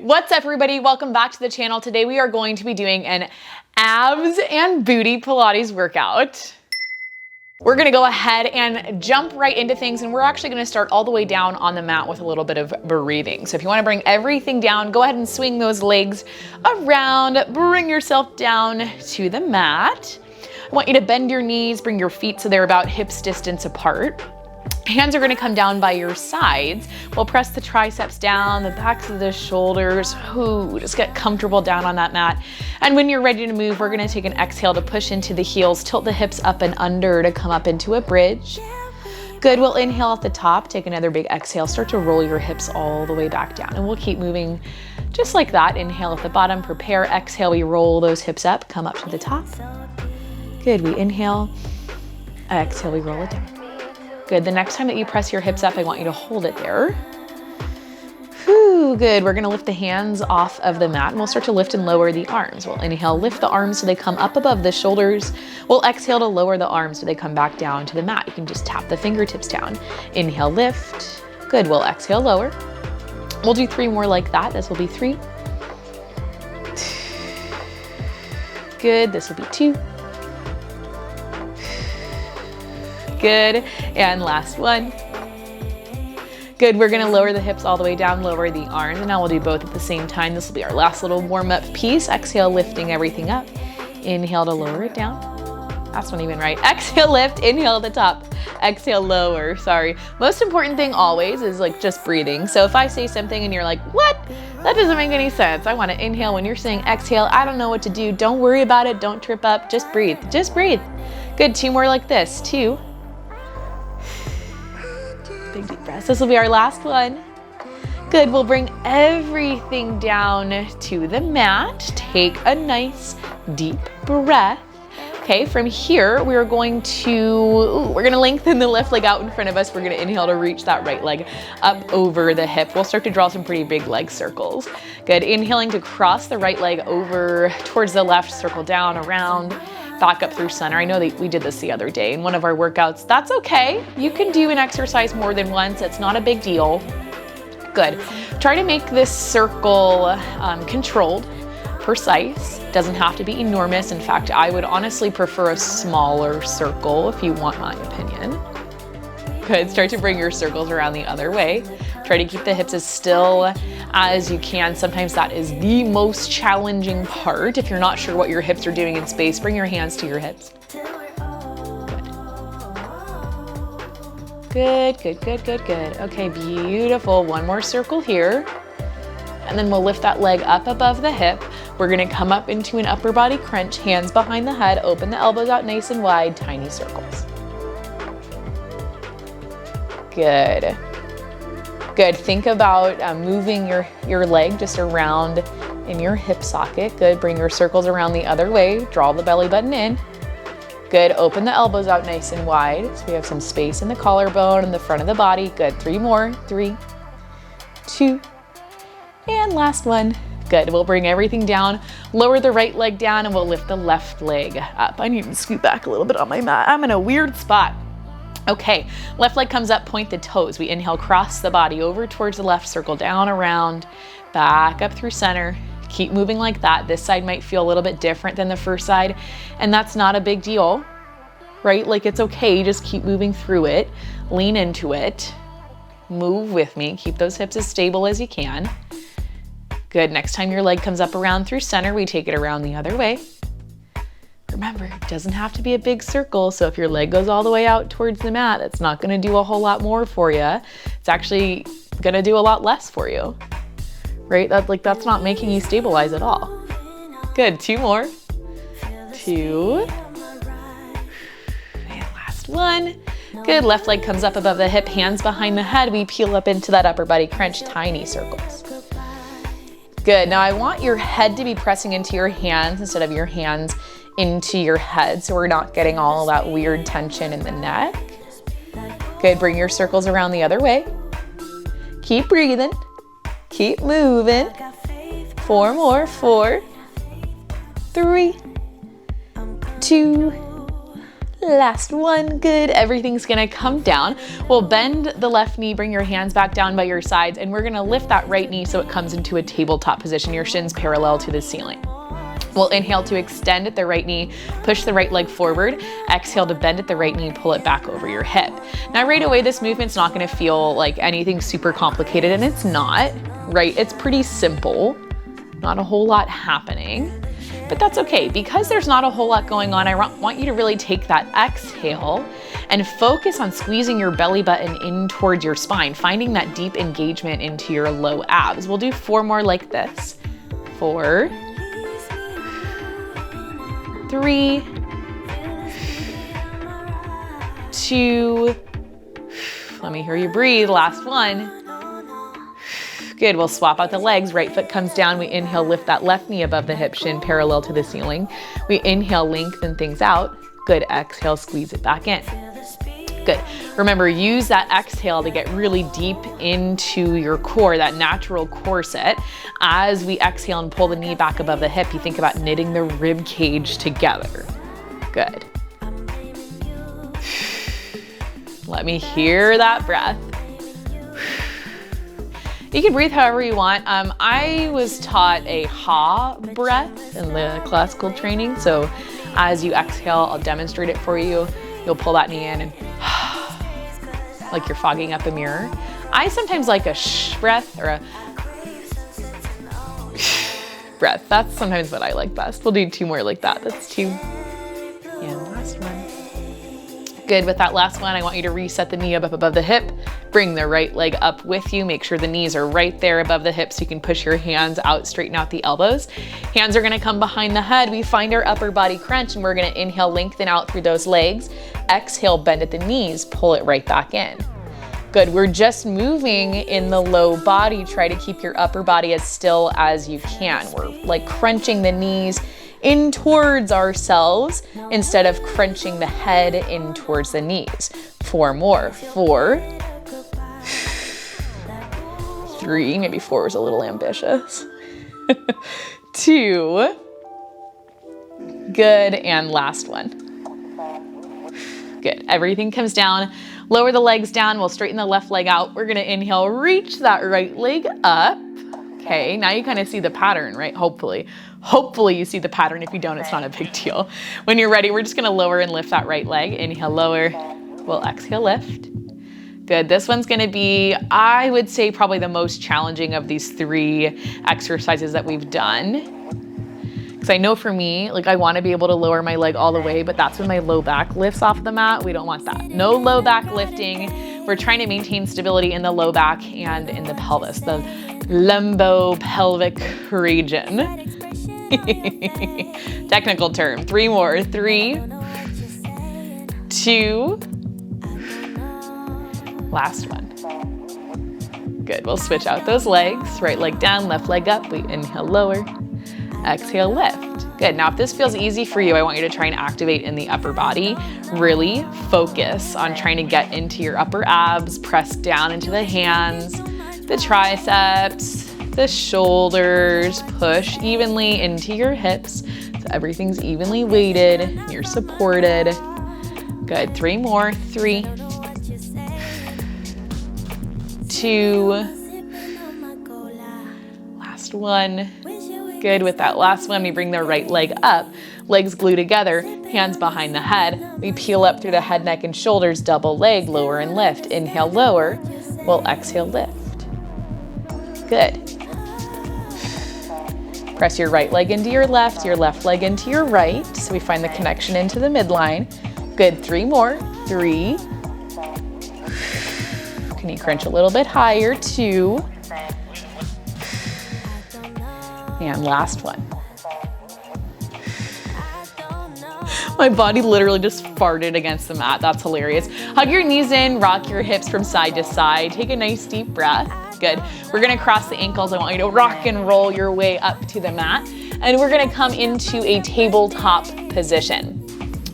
What's up, everybody? Welcome back to the channel. Today we are going to be doing an abs and booty Pilates workout. We're gonna go ahead and jump right into things, and we're actually gonna start all the way down on the mat with a little bit of breathing. So if you wanna bring everything down, go ahead and swing those legs around, bring yourself down to the mat. I want you to bend your knees, bring your feet so they're about hips distance apart. Hands are gonna come down by your sides. We'll press the triceps down, the backs of the shoulders. Ooh, just get comfortable down on that mat. And when you're ready to move, we're gonna take an exhale to push into the heels, tilt the hips up and under to come up into a bridge. Good, we'll inhale at the top, take another big exhale, start to roll your hips all the way back down. And we'll keep moving just like that. Inhale at the bottom, prepare, exhale, we roll those hips up, come up to the top. Good, we inhale, exhale, we roll it down. Good, the next time that you press your hips up, I want you to hold it there. Whew, good, we're gonna lift the hands off of the mat and we'll start to lift and lower the arms. We'll inhale, lift the arms so they come up above the shoulders. We'll exhale to lower the arms so they come back down to the mat. You can just tap the fingertips down. Inhale, lift. Good, we'll exhale, lower. We'll do 3 more like that. This will be 3. Good, this will be 2. Good, and last one. Good, we're gonna lower the hips all the way down, lower the arms, and now we'll do both at the same time. This will be our last little warm-up piece. Exhale, lifting everything up. Inhale to lower it down. That's not even right. Exhale, lift, inhale at the top. Exhale, lower, sorry. Most important thing always is like just breathing. So if I say something and you're like, what? That doesn't make any sense. I wanna inhale when you're saying exhale. I don't know what to do. Don't worry about it, don't trip up, just breathe, just breathe. Good, 2 more like this, 2. Big deep breaths. This will be our last one. Good, we'll bring everything down to the mat. Take a nice deep breath. Okay, from here, we're gonna lengthen the left leg out in front of us. We're gonna inhale to reach that right leg up over the hip. We'll start to draw some pretty big leg circles. Good, inhaling to cross the right leg over towards the left, circle down, around, back up through center. I know that we did this the other day in one of our workouts. That's okay. You can do an exercise more than once. It's not a big deal. Good. Try to make this circle controlled, precise. Doesn't have to be enormous. In fact, I would honestly prefer a smaller circle if you want my opinion. Good. Start to bring your circles around the other way. Try to keep the hips as still as you can. Sometimes that is the most challenging part. If you're not sure what your hips are doing in space, bring your hands to your hips. Good. Good, good, good, good, good. Okay, beautiful. One more circle here. And then we'll lift that leg up above the hip. We're gonna come up into an upper body crunch, hands behind the head, open the elbows out nice and wide, tiny circles. Good. Good, think about moving your leg just around in your hip socket. Good, bring your circles around the other way. Draw the belly button in. Good, open the elbows out nice and wide. So we have some space in the collarbone and the front of the body. Good, 3 more, 3, 2, and last one. Good, we'll bring everything down, lower the right leg down, and we'll lift the left leg up. I need to scoot back a little bit on my mat. I'm in a weird spot. Okay, left leg comes up, point the toes. We inhale, cross the body over towards the left, circle down, around, back up through center. Keep moving like that. This side might feel a little bit different than the first side, and that's not a big deal, right? Like it's okay, just keep moving through it. Lean into it. Move with me. Keep those hips as stable as you can. Good, next time your leg comes up around through center, we take it around the other way. Remember, it doesn't have to be a big circle, so if your leg goes all the way out towards the mat, it's not gonna do a whole lot more for you. It's actually gonna do a lot less for you, right? That's not making you stabilize at all. Good, 2 more. 2. And last one. Good, left leg comes up above the hip, hands behind the head. We peel up into that upper body crunch, tiny circles. Good, now I want your head to be pressing into your hands instead of your hands into your head, so we're not getting all that weird tension in the neck. Good, bring your circles around the other way. Keep breathing, keep moving. 4 more, 4, 3, 2, Last one, good. Everything's gonna come down. We'll bend the left knee, bring your hands back down by your sides, and we're gonna lift that right knee so it comes into a tabletop position, your shins parallel to the ceiling. We'll inhale to extend at the right knee, push the right leg forward, exhale to bend at the right knee, pull it back over your hip. Now right away, this movement's not gonna feel like anything super complicated, and it's not, right? It's pretty simple, not a whole lot happening. But that's okay, because there's not a whole lot going on. I want you to really take that exhale and focus on squeezing your belly button in towards your spine, finding that deep engagement into your low abs. We'll do 4 more like this. 4, 3, 2, let me hear you breathe, last one. Good, we'll swap out the legs. Right foot comes down. We inhale, lift that left knee above the hip, shin parallel to the ceiling. We inhale, lengthen things out. Good, exhale, squeeze it back in. Good. Remember, use that exhale to get really deep into your core, that natural core set. As we exhale and pull the knee back above the hip, you think about knitting the rib cage together. Good. Let me hear that breath. You can breathe however you want. I was taught a ha breath in the classical training. So as you exhale, I'll demonstrate it for you. You'll pull that knee in and like you're fogging up a mirror. I sometimes like a sh breath or a breath. That's sometimes what I like best. We'll do 2 more like that. That's 2. And last one. Good, with that last one, I want you to reset the knee up above the hip. Bring the right leg up with you. Make sure the knees are right there above the hips so you can push your hands out, straighten out the elbows. Hands are gonna come behind the head. We find our upper body crunch and we're gonna inhale, lengthen out through those legs. Exhale, bend at the knees, pull it right back in. Good, we're just moving in the low body. Try to keep your upper body as still as you can. We're like crunching the knees in towards ourselves instead of crunching the head in towards the knees. 4 more. 4, 3, maybe 4 is a little ambitious. 2, good, and last one. Good, everything comes down. Lower the legs down, we'll straighten the left leg out. We're gonna inhale, reach that right leg up. Okay, now you kind of see the pattern, right? Hopefully you see the pattern. If you don't, it's not a big deal. When you're ready, we're just gonna lower and lift that right leg. Inhale, lower, we'll exhale, lift. Good, this one's gonna be, I would say, probably the most challenging of these 3 exercises that we've done. Because I know for me, like I wanna be able to lower my leg all the way, but that's when my low back lifts off the mat. We don't want that. No low back lifting. We're trying to maintain stability in the low back and in the pelvis, the lumbo-pelvic region. Technical term. 3 more. 3, 2, last one. Good, we'll switch out those legs. Right leg down, left leg up. We inhale, lower, exhale, lift. Good, now if this feels easy for you, I want you to try and activate in the upper body. Really focus on trying to get into your upper abs, press down into the hands, the triceps, the shoulders, push evenly into your hips so everything's evenly weighted, you're supported. Good, 3 more. 3, 2, last one. Good, with that last one, we bring the right leg up, legs glue together, hands behind the head. We peel up through the head, neck, and shoulders, double leg, lower and lift. Inhale, lower, we'll exhale, lift. Good. Press your right leg into your left leg into your right, so we find the connection into the midline. Good, 3 more. 3. Can you crunch a little bit higher? 2. And last one. My body literally just farted against the mat. That's hilarious. Hug your knees in, rock your hips from side to side. Take a nice deep breath. Good. We're gonna cross the ankles. I want you to rock and roll your way up to the mat. And we're gonna come into a tabletop position.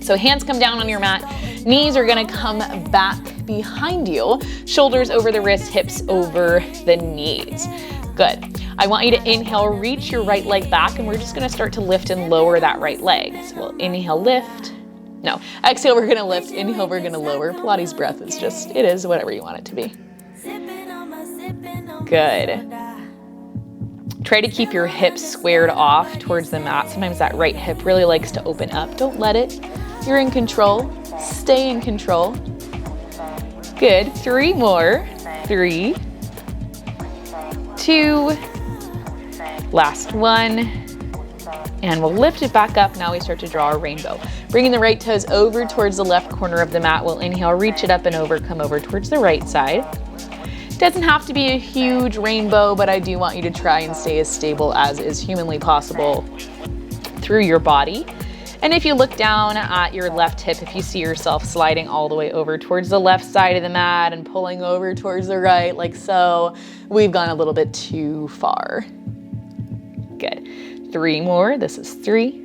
So hands come down on your mat. Knees are gonna come back behind you. Shoulders over the wrists, hips over the knees. Good. I want you to inhale, reach your right leg back, and we're just gonna start to lift and lower that right leg. So we'll inhale, lift, No. Exhale, we're gonna lift. Inhale, we're gonna lower. Pilates breath is just, it is whatever you want it to be. Good. Try to keep your hips squared off towards the mat. Sometimes that right hip really likes to open up. Don't let it. You're in control. Stay in control. Good. 3 more. 3, 2, last one. And we'll lift it back up. Now we start to draw our rainbow. Bringing the right toes over towards the left corner of the mat. We'll inhale, reach it up and over, come over towards the right side. Doesn't have to be a huge rainbow, but I do want you to try and stay as stable as is humanly possible through your body. And if you look down at your left hip, if you see yourself sliding all the way over towards the left side of the mat and pulling over towards the right, like so, we've gone a little bit too far. Good. 3 more. This is 3,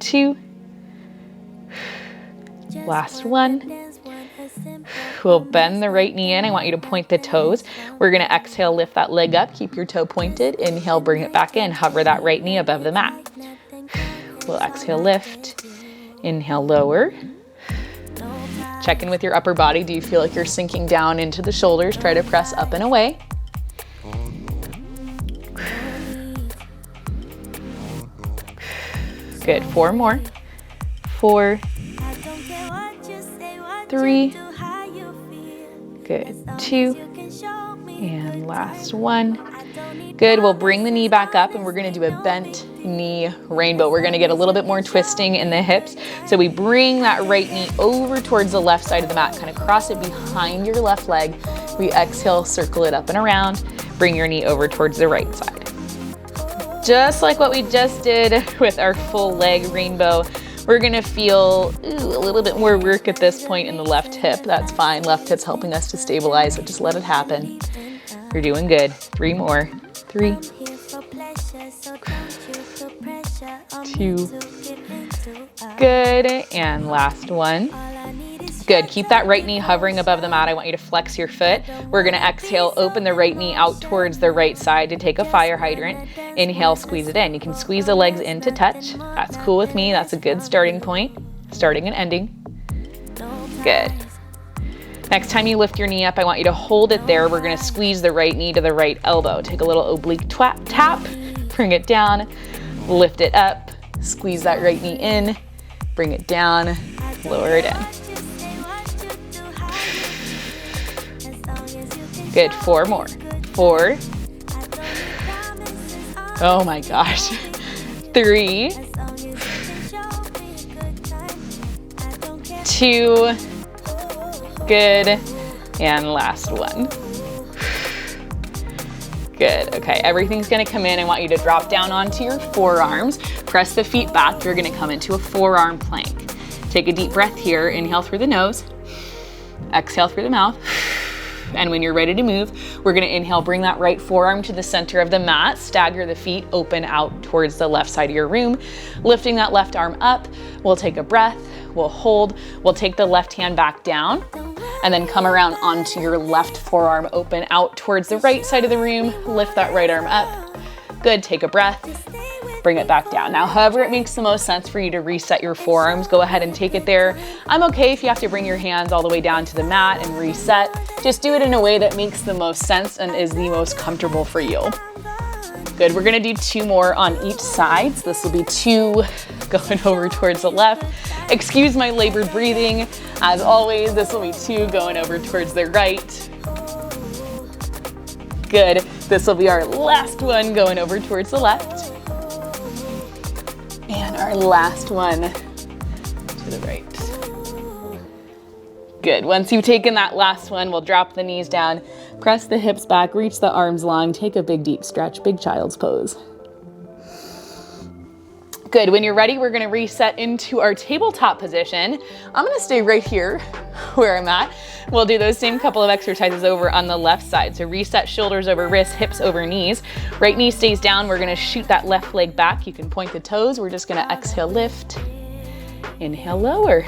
2, last one. We'll bend the right knee in. I want you to point the toes. We're gonna exhale, lift that leg up, keep your toe pointed. Inhale, bring it back in. Hover that right knee above the mat. We'll exhale, lift. Inhale, lower. Check in with your upper body. Do you feel like you're sinking down into the shoulders? Try to press up and away. Good, 4 more. 4, 3, good, 2, and last one. Good, we'll bring the knee back up and we're gonna do a bent knee rainbow. We're gonna get a little bit more twisting in the hips. So we bring that right knee over towards the left side of the mat, kind of cross it behind your left leg. We exhale, circle it up and around, bring your knee over towards the right side. Just like what we just did with our full leg rainbow, we're gonna feel a little bit more work at this point in the left hip. That's fine, left hip's helping us to stabilize, so just let it happen. You're doing good. 3 more. 3, 2, good, and last one. Good, keep that right knee hovering above the mat. I want you to flex your foot. We're gonna exhale, open the right knee out towards the right side to take a fire hydrant. Inhale, squeeze it in. You can squeeze the legs in to touch. That's cool with me. That's a good starting point, starting and ending. Good. Next time you lift your knee up, I want you to hold it there. We're gonna squeeze the right knee to the right elbow. Take a little oblique tap, bring it down, lift it up, squeeze that right knee in, bring it down, lower it in. Good, 4 more. 4. Oh my gosh. 3, 2, good, and last one. Good, okay, everything's gonna come in. I want you to drop down onto your forearms, press the feet back. You're gonna come into a forearm plank. Take a deep breath here. Inhale through the nose, exhale through the mouth. And when you're ready to move, we're gonna inhale, bring that right forearm to the center of the mat, stagger the feet, open out towards the left side of your room, lifting that left arm up. We'll take a breath, we'll hold, we'll take the left hand back down, and then come around onto your left forearm, open out towards the right side of the room, lift that right arm up. Good, take a breath, bring it back down. Now, however it makes the most sense for you to reset your forearms, go ahead and take it there. I'm okay if you have to bring your hands all the way down to the mat and reset. Just do it in a way that makes the most sense and is the most comfortable for you. Good, we're gonna do 2 more on each side. So this will be 2 going over towards the left. Excuse my labored breathing. As always, this will be 2 going over towards the right. Good, this will be our last one going over towards the left. And our last one to the right. Good, once you've taken that last one, we'll drop the knees down, press the hips back, reach the arms long, take a big deep stretch, big child's pose. Good, when you're ready, we're gonna reset into our tabletop position. I'm gonna stay right here where I'm at. We'll do those same couple of exercises over on the left side. So reset shoulders over wrists, hips over knees. Right knee stays down. We're gonna shoot that left leg back. You can point the toes. We're just gonna exhale, lift. Inhale, lower.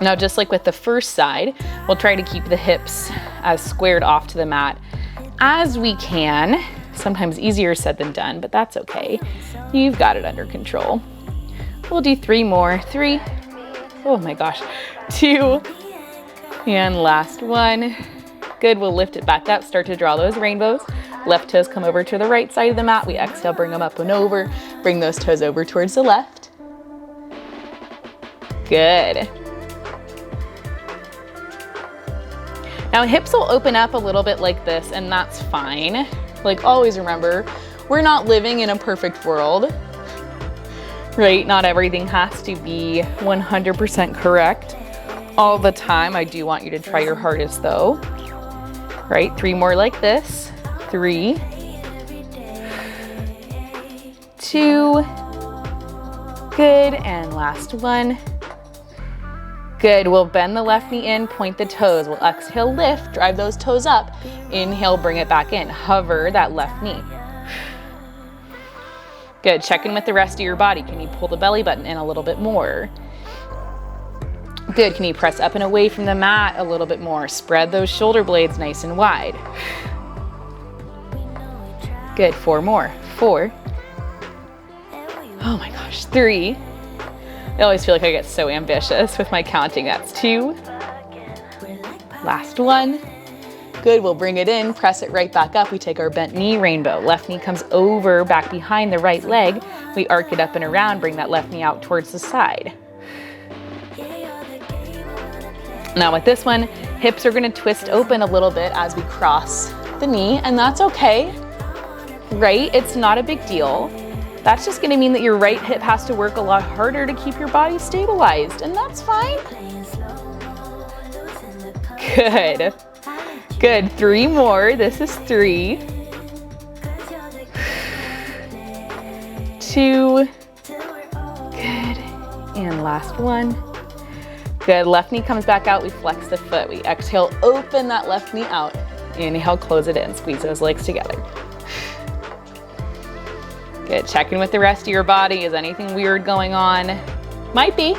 Now, just like with the first side, we'll try to keep the hips as squared off to the mat as we can. Sometimes easier said than done, but that's okay. You've got it under control. We'll do 3 more. 3, oh my gosh, 2, and last one. Good, we'll lift it back up, start to draw those rainbows. Left toes come over to the right side of the mat. We exhale, bring them up and over. Bring those toes over towards the left. Good. Now hips will open up a little bit like this, and that's fine. Like always remember, we're not living in a perfect world, right? Not everything has to be 100% correct all the time. I do want you to try your hardest though, right? 3 more like this. 3, 2, good, and last one. Good, we'll bend the left knee in, point the toes. We'll exhale, lift, drive those toes up. Inhale, bring it back in. Hover that left knee. Good, check in with the rest of your body. Can you pull the belly button in a little bit more? Good, can you press up and away from the mat a little bit more? Spread those shoulder blades nice and wide. Good, 4 more. 4. Oh my gosh, 3. I always feel like I get so ambitious with my counting. That's 2. Last one. Good, we'll bring it in, press it right back up. We take our bent knee rainbow. Left knee comes over, back behind the right leg. We arc it up and around, bring that left knee out towards the side. Now with this one, hips are gonna twist open a little bit as we cross the knee, and that's okay. Right? It's not a big deal. That's just gonna mean that your right hip has to work a lot harder to keep your body stabilized, and that's fine. Good. Good, 3 more. This is 3. 2. Good, and last one. Good, left knee comes back out, we flex the foot. We exhale, open that left knee out. Inhale, close it in, squeeze those legs together. Good, check in with the rest of your body. Is anything weird going on? Might be.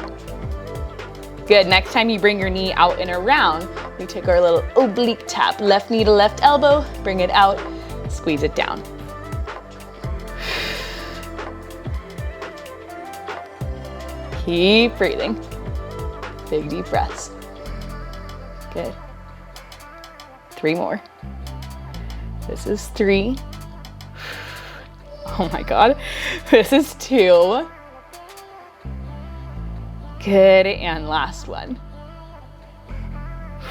Good, next time you bring your knee out and around, we take our little oblique tap. Left knee to left elbow, bring it out, squeeze it down. Keep breathing. Big deep breaths. Good. 3 more. This is 3. Oh my God. This is 2. Good, and last one.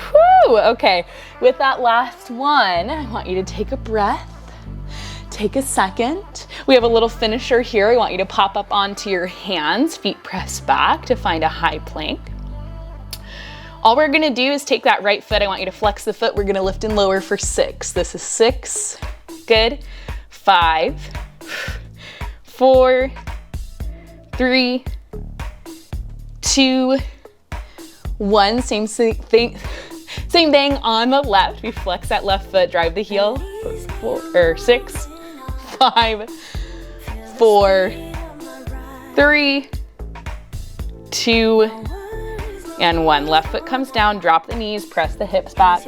Whew, okay. With that last one, I want you to take a breath. Take a second. We have a little finisher here. I want you to pop up onto your hands, feet pressed back to find a high plank. All we're gonna do is take that right foot. I want you to flex the foot. We're gonna lift and lower for 6. This is 6. Good. 5, 4, 3, 2, 1. Same thing on the left. We flex that left foot, drive the heel. 6, 5, 4, 3, 2, and 1. Left foot comes down, drop the knees, press the hips back.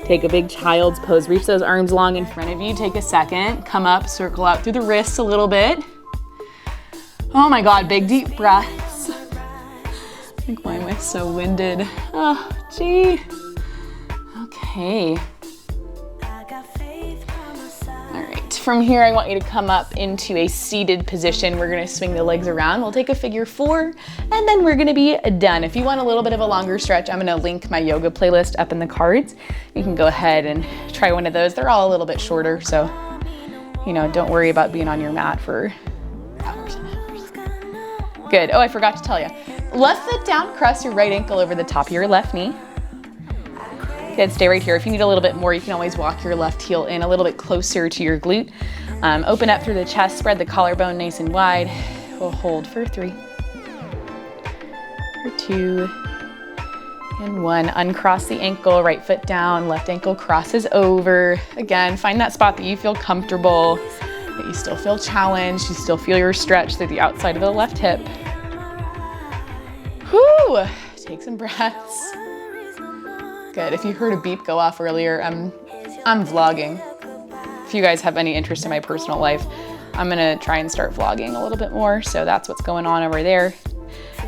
Take a big child's pose. Reach those arms long in front of you. Take a second, come up, circle out through the wrists a little bit. Oh my God, big deep breaths. I think why am I so winded? Oh, gee. Okay. All right, from here I want you to come up into a seated position. We're gonna swing the legs around. We'll take a figure 4, and then we're gonna be done. If you want a little bit of a longer stretch, I'm gonna link my yoga playlist up in the cards. You can go ahead and try one of those. They're all a little bit shorter, so don't worry about being on your mat for hours and hours. Good, oh, I forgot to tell you. Left foot down, cross your right ankle over the top of your left knee. Good, stay right here. If you need a little bit more, you can always walk your left heel in a little bit closer to your glute. Open up through the chest, spread the collarbone nice and wide. We'll hold for 3, for 2, and 1. Uncross the ankle, right foot down, left ankle crosses over. Again, find that spot that you feel comfortable, that you still feel challenged, you still feel your stretch through the outside of the left hip. Whew, take some breaths. Good, if you heard a beep go off earlier, I'm vlogging. if you guys have any interest in my personal life, I'm gonna try and start vlogging a little bit more. So that's what's going on over there.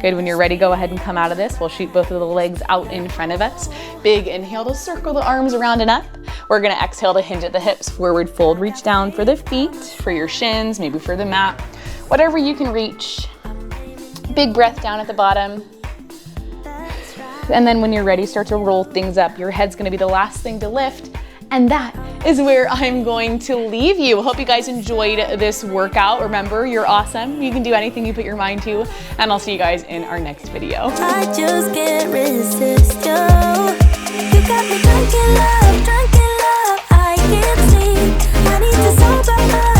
Good, when you're ready, go ahead and come out of this. We'll shoot both of the legs out in front of us. Big inhale to circle the arms around and up. We're gonna exhale to hinge at the hips, forward fold, reach down for the feet, for your shins, maybe for the mat, whatever you can reach. Big breath down at the bottom. And then when you're ready, start to roll things up. Your head's gonna be the last thing to lift. And that is where I'm going to leave you. Hope you guys enjoyed this workout. Remember, you're awesome. You can do anything you put your mind to. And I'll see you guys in our next video. I just can't resist you. You got me drunk in love, I can't sleep. I need to sober up.